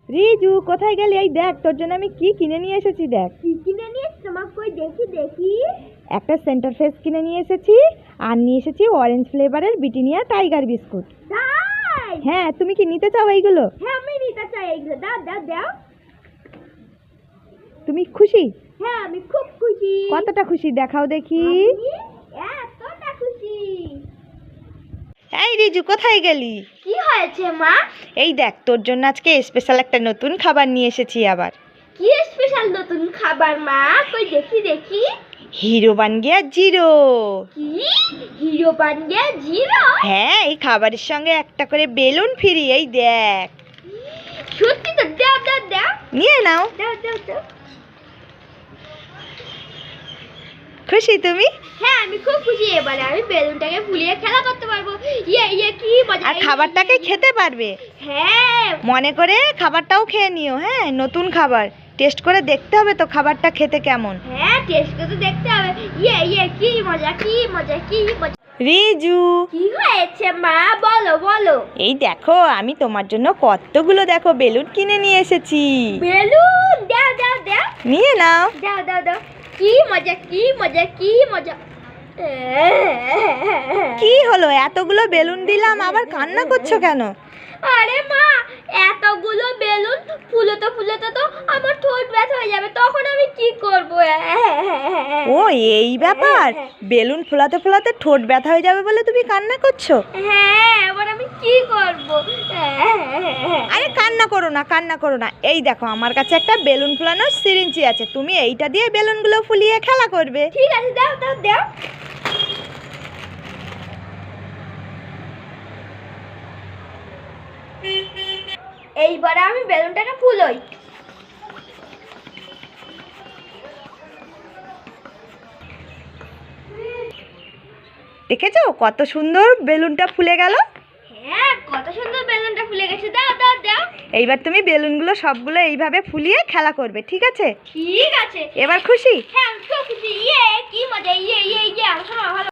রিজু, কোথায় গেলি? এই দেখ, তোর জন্য আমি কি কিনে নিয়ে এসেছি। দেখ, কি কিনে নিয়ে এসেছিস? আমাকে কই দেখি দেখি। একটা সেন্টার ফ্রেশ কিনে নিয়ে এসেছি, আর নিয়ে এসেছি অরেঞ্জ ফ্লেভারের ব্রিটানিয়া টাইগার বিস্কুট। তাই? হ্যাঁ, তুমি কি নিতে চাও এইগুলো? হ্যাঁ, আমি নিতে চাই এইগুলো। দাও দাও দাও। তুমি খুশি? হ্যাঁ, আমি খুব খুশি। কতটা খুশি দেখাও দেখি। আমি এতটা খুশি। এই রিজু, কোথায় গেলি? কি হয়েছে মা? এই দেখ, তোর জন্য আজকে স্পেশাল একটা নতুন খাবার নিয়ে এসেছি আবার। কি স্পেশাল নতুন খাবার মা? কই দেখি দেখি। হিরো বান গিয়া জিরো। কি? হিরো বান গিয়া জিরো? হ্যাঁ, এই খাবারের সঙ্গে একটা করে বেলুন ফ্রি। এই দেখ। সত্যি তো? দাও দাও দাও। নিয়ে নাও। দাও দাও দাও। খুশি তুমি? হ্যাঁ, আমি খুব খুশি। এবারে আমি বেলুনটাকে ফুলিয়ে খেলা করতে পারবো। ইয়ে ইয়ে কি মজা। আর খাবারটাকে খেতে পারবে। হ্যাঁ। মনে করে খাবারটাও খেয়ে নিও। হ্যাঁ, নতুন খাবার, টেস্ট করে দেখতে হবে তো খাবারটা খেতে কেমন। হ্যাঁ, টেস্ট করে তো দেখতে হবে। ইয়ে ইয়ে কি মজা কি মজা কি মজা। রিজু, কি হয়েছে মা? বলো বলো। এই দেখো, আমি তোমার জন্য কতগুলো দেখো বেলুন কিনে নিয়ে এসেছি। বেলুন? দাও দাও দাও। নিয়ে নাও। দাও দাও দাও। কি মজা কি মজা কি মজা। কি হলো, এতগুলো বেলুন দিলাম, আবার কান্না করছো কেন? আরে মা, এতগুলো বেলুন ফুলোতে ফুলোতে তো আমার ঠোঁট ব্যথা হয়ে যাবে, তখন আমি কি করব? ও, এই ব্যাপার। বেলুন ফোলাতে ফোলাতে ঠোঁট ব্যথা হয়ে যাবে বলে তুমি কান্না করছো? হ্যাঁ, এবার আমি কি করব? আরে কান্না করো না, কান্না করো না। এই দেখো, আমার কাছে একটা বেলুন ফোলানোর সিরিঞ্জি আছে, তুমি এইটা দিয়ে বেলুনগুলো ফুলিয়ে খেলা করবে। ঠিক আছে, দাও দাও দাও। এইবারে আমি বেলুনটাকে ফুলোই। দেখেছো কত সুন্দর বেলুনটা ফুলে গেল? হ্যাঁ, কত সুন্দর বেলুনটা ফুলে গেছে। দাও দাও দাও। এইবার তুমি বেলুনগুলো সবগুলো এইভাবে ফুলিয়ে খেলা করবে, ঠিক আছে? ঠিক আছে। এবার খুশি? হ্যাঁ, আমি খুব খুশি। ইয়ে কি মজা। ইয়ে ইয়ে ইয়ে আমার ভালো।